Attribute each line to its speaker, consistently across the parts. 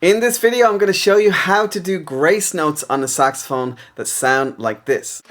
Speaker 1: In this video, I'm going to show you how to do grace notes on the saxophone that sound like this.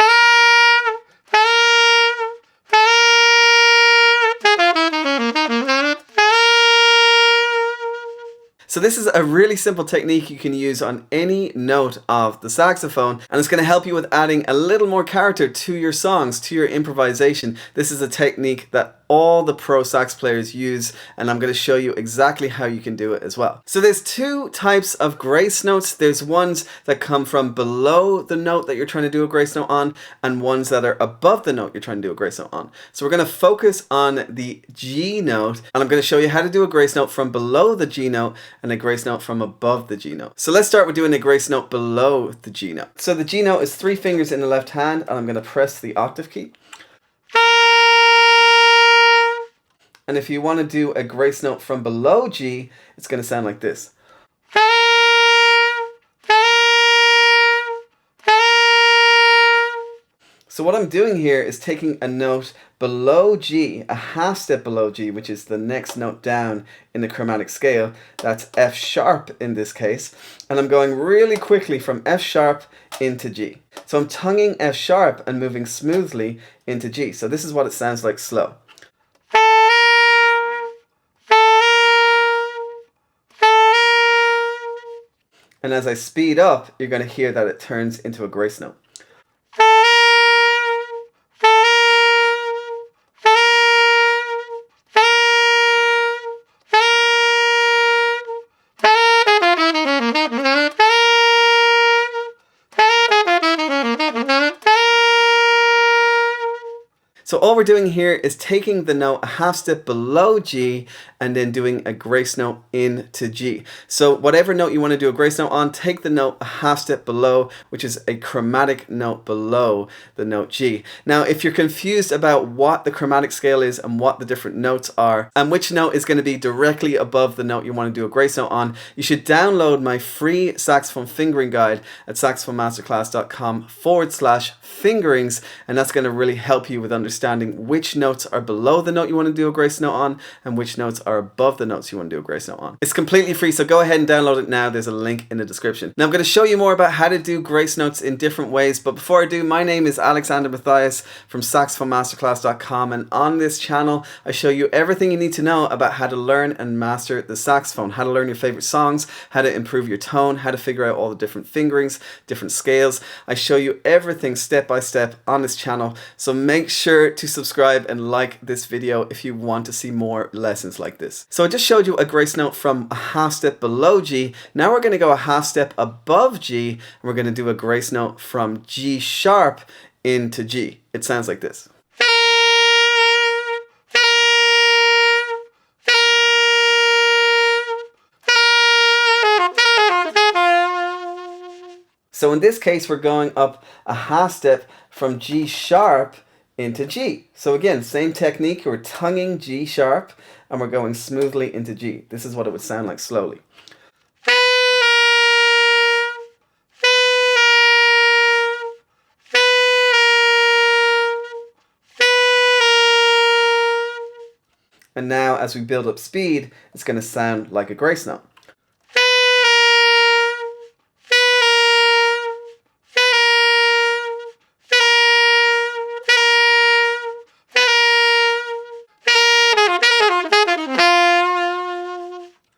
Speaker 1: So this is a really simple technique you can use on any note of the saxophone, and it's going to help you with adding a little more character to your songs, to your improvisation. This is a technique that all the pro sax players use, and I'm going to show you exactly how you can do it as well. So there's two types of grace notes. There's ones that come from below the note that you're trying to do a grace note on, and ones that are above the note you're trying to do a grace note on. So we're going to focus on the G note, and I'm going to show you how to do a grace note from below the G note and a grace note from above the G note. So let's start with doing a grace note below the G note. So the G note is 3 fingers in the left hand, and I'm going to press the octave key. And if you want to do a grace note from below G, it's going to sound like this. So what I'm doing here is taking a note below G, a half step below G, which is the next note down in the chromatic scale. That's F sharp in this case. And I'm going really quickly from F sharp into G. So I'm tonguing F sharp and moving smoothly into G. So this is what it sounds like slow. And as I speed up, you're going to hear that it turns into a grace note. So all we're doing here is taking the note a half step below G and then doing a grace note into G. So whatever note you want to do a grace note on, take the note a half step below, which is a chromatic note below the note G. Now, if you're confused about what the chromatic scale is and what the different notes are, and which note is going to be directly above the note you want to do a grace note on, you should download my free saxophone fingering guide at saxophonemasterclass.com/fingerings, and that's going to really help you with understanding which notes are below the note you want to do a grace note on and which notes are above the notes you want to do a grace note on. It's completely free, so go ahead and download it now. There's a link in the description. Now I'm going to show you more about how to do grace notes in different ways, but before I do, my name is Alexander Matthias from saxophonemasterclass.com, and on this channel I show you everything you need to know about how to learn and master the saxophone, how to learn your favorite songs, how to improve your tone, how to figure out all the different fingerings, different scales. I show you everything step by step on this channel, so make sure to subscribe and like this video if you want to see more lessons like this. So I just showed you a grace note from a half step below G. Now we're going to go a half step above G, and we're going to do a grace note from G sharp into G. It sounds like this. So in this case, we're going up a half step from G sharp into G. So again, same technique, we're tonguing G sharp and we're going smoothly into G. This is what it would sound like slowly. And now as we build up speed, it's going to sound like a grace note.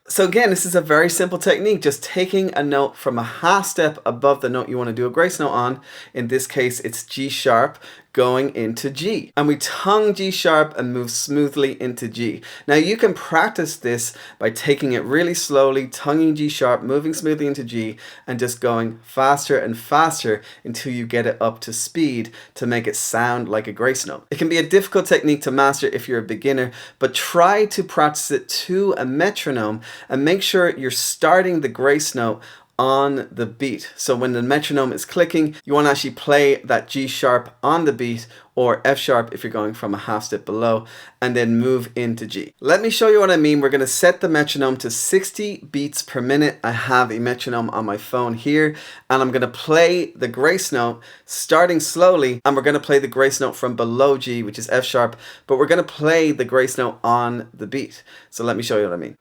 Speaker 1: So again, this is a very simple technique, just taking a note from a half step above the note you want to do a grace note on. In this case, it's G sharp going into G. And we tongue G sharp and move smoothly into G. Now you can practice this by taking it really slowly, tonguing G sharp, moving smoothly into G, and just going faster and faster until you get it up to speed to make it sound like a grace note. It can be a difficult technique to master if you're a beginner, but try to practice it to a metronome and make sure you're starting the grace note on the beat. So when the metronome is clicking, you want to actually play that G sharp on the beat, or F sharp if you're going from a half step below, and then move into G. Let me show you what I mean. We're going to set the metronome to 60 beats per minute. I have a metronome on my phone here, and I'm going to play the grace note starting slowly, and we're going to play the grace note from below G, which is F sharp, but we're going to play the grace note on the beat. So let me show you what I mean.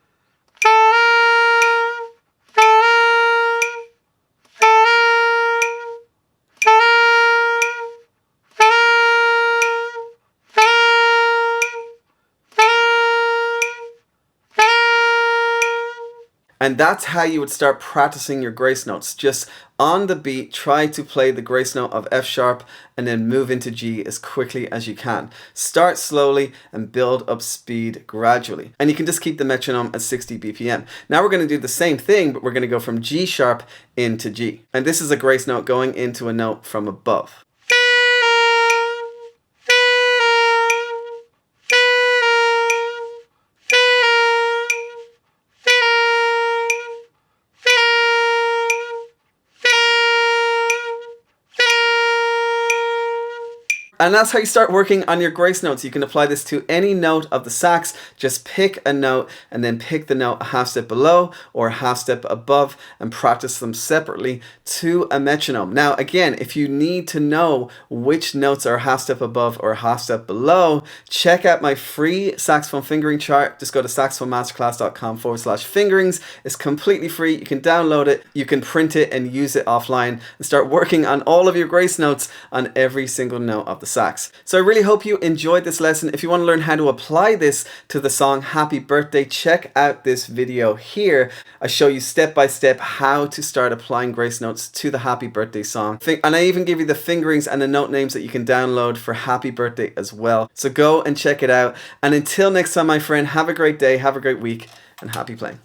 Speaker 1: And that's how you would start practicing your grace notes. Just on the beat, try to play the grace note of F sharp and then move into G as quickly as you can. Start slowly and build up speed gradually. And you can just keep the metronome at 60 BPM. Now we're going to do the same thing, but we're going to go from G sharp into G. And this is a grace note going into a note from above. And that's how you start working on your grace notes. You can apply this to any note of the sax. Just pick a note and then pick the note a half step below or a half step above and practice them separately to a metronome. Now, again, if you need to know which notes are a half step above or a half step below, check out my free saxophone fingering chart. Just go to saxophonemasterclass.com/fingerings. It's completely free. You can download it, you can print it and use it offline and start working on all of your grace notes on every single note of the sax. So I really hope you enjoyed this lesson. If you want to learn how to apply this to the song Happy Birthday, check out this video here. I show you step by step how to start applying grace notes to the Happy Birthday song. And I even give you the fingerings and the note names that you can download for Happy Birthday as well. So go and check it out. And until next time, my friend, have a great day, have a great week, and happy playing.